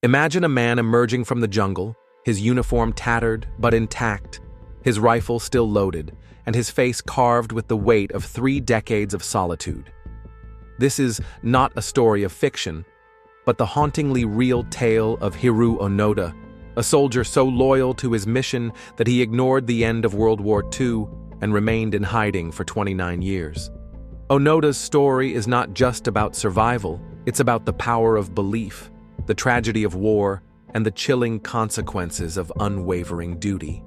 Imagine a man emerging from the jungle, his uniform tattered but intact, his rifle still loaded, and his face carved with the weight of 3 decades of solitude. This is not a story of fiction, but the hauntingly real tale of Hiroo Onoda, a soldier so loyal to his mission that he ignored the end of World War II and remained in hiding for 29 years. Onoda's story is not just about survival, it's about the power of belief, the tragedy of war, and the chilling consequences of unwavering duty.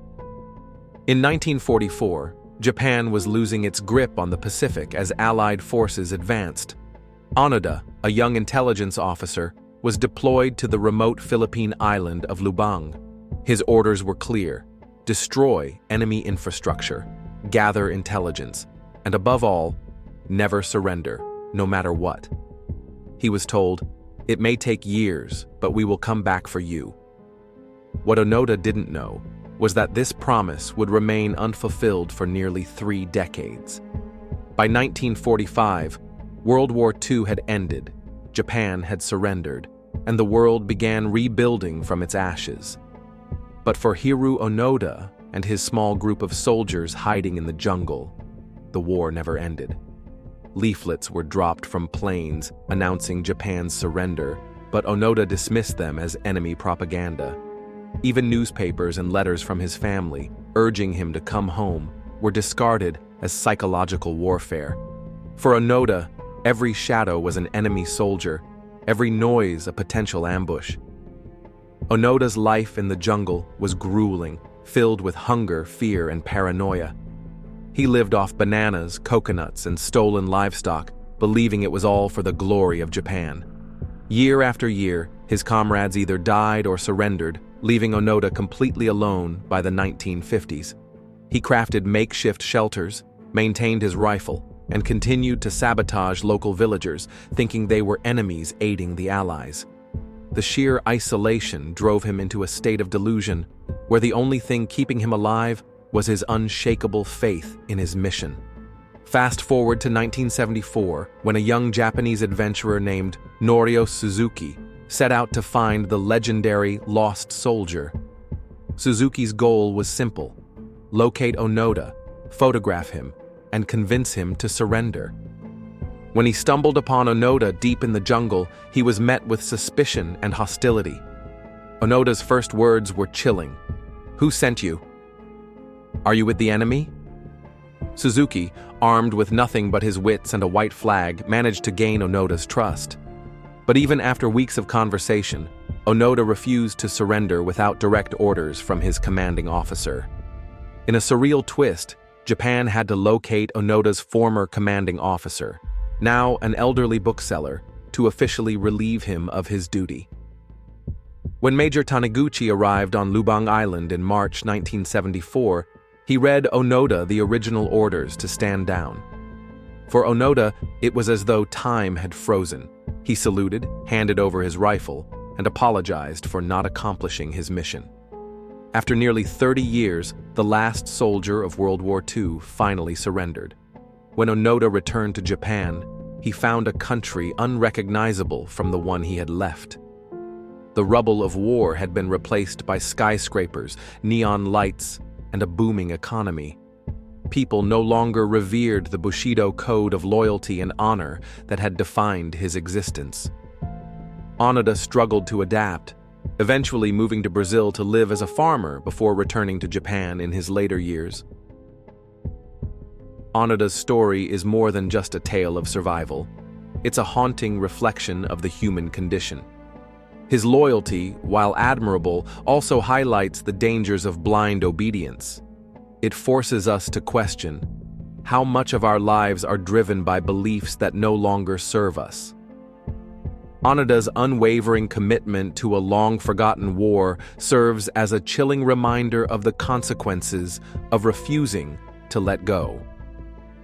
In 1944, Japan was losing its grip on the Pacific as Allied forces advanced. Onoda, a young intelligence officer, was deployed to the remote Philippine island of Lubang. His orders were clear: destroy enemy infrastructure, gather intelligence, and above all, never surrender, no matter what. He was told, "It may take years, but we will come back for you." What Onoda didn't know was that this promise would remain unfulfilled for nearly 3 decades. By 1945, World War II had ended, Japan had surrendered, and the world began rebuilding from its ashes. But for Hiroo Onoda and his small group of soldiers hiding in the jungle, the war never ended. Leaflets were dropped from planes announcing Japan's surrender, but Onoda dismissed them as enemy propaganda. Even newspapers and letters from his family, urging him to come home, were discarded as psychological warfare. For Onoda, every shadow was an enemy soldier, every noise a potential ambush. Onoda's life in the jungle was grueling, filled with hunger, fear, and paranoia. He lived off bananas, coconuts, and stolen livestock, believing it was all for the glory of Japan. Year after year, his comrades either died or surrendered, leaving Onoda completely alone by the 1950s. He crafted makeshift shelters, maintained his rifle, and continued to sabotage local villagers, thinking they were enemies aiding the Allies. The sheer isolation drove him into a state of delusion, where the only thing keeping him alive was his unshakable faith in his mission. Fast forward to 1974, when a young Japanese adventurer named Norio Suzuki set out to find the legendary lost soldier. Suzuki's goal was simple: locate Onoda, photograph him, and convince him to surrender. When he stumbled upon Onoda deep in the jungle, he was met with suspicion and hostility. Onoda's first words were chilling. "Who sent you? Are you with the enemy?" Suzuki, armed with nothing but his wits and a white flag, managed to gain Onoda's trust. But even after weeks of conversation, Onoda refused to surrender without direct orders from his commanding officer. In a surreal twist, Japan had to locate Onoda's former commanding officer, now an elderly bookseller, to officially relieve him of his duty. When Major Taniguchi arrived on Lubang Island in March 1974, he read Onoda the original orders to stand down. For Onoda, it was as though time had frozen. He saluted, handed over his rifle, and apologized for not accomplishing his mission. After nearly 30 years, the last soldier of World War II finally surrendered. When Onoda returned to Japan, he found a country unrecognizable from the one he had left. The rubble of war had been replaced by skyscrapers, neon lights, and a booming economy. People no longer revered the Bushido code of loyalty and honor that had defined his existence. Onoda struggled to adapt, eventually moving to Brazil to live as a farmer before returning to Japan in his later years. Onoda's story is more than just a tale of survival. It's a haunting reflection of the human condition. His loyalty, while admirable, also highlights the dangers of blind obedience. It forces us to question how much of our lives are driven by beliefs that no longer serve us. Onoda's unwavering commitment to a long-forgotten war serves as a chilling reminder of the consequences of refusing to let go.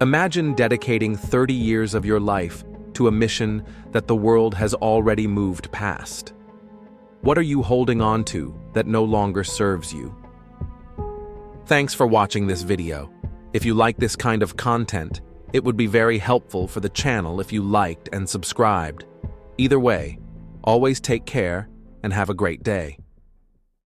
Imagine dedicating 30 years of your life to a mission that the world has already moved past. What are you holding on to that no longer serves you? Thanks for watching this video. If you like this kind of content, it would be very helpful for the channel if you liked and subscribed. Either way, always take care and have a great day.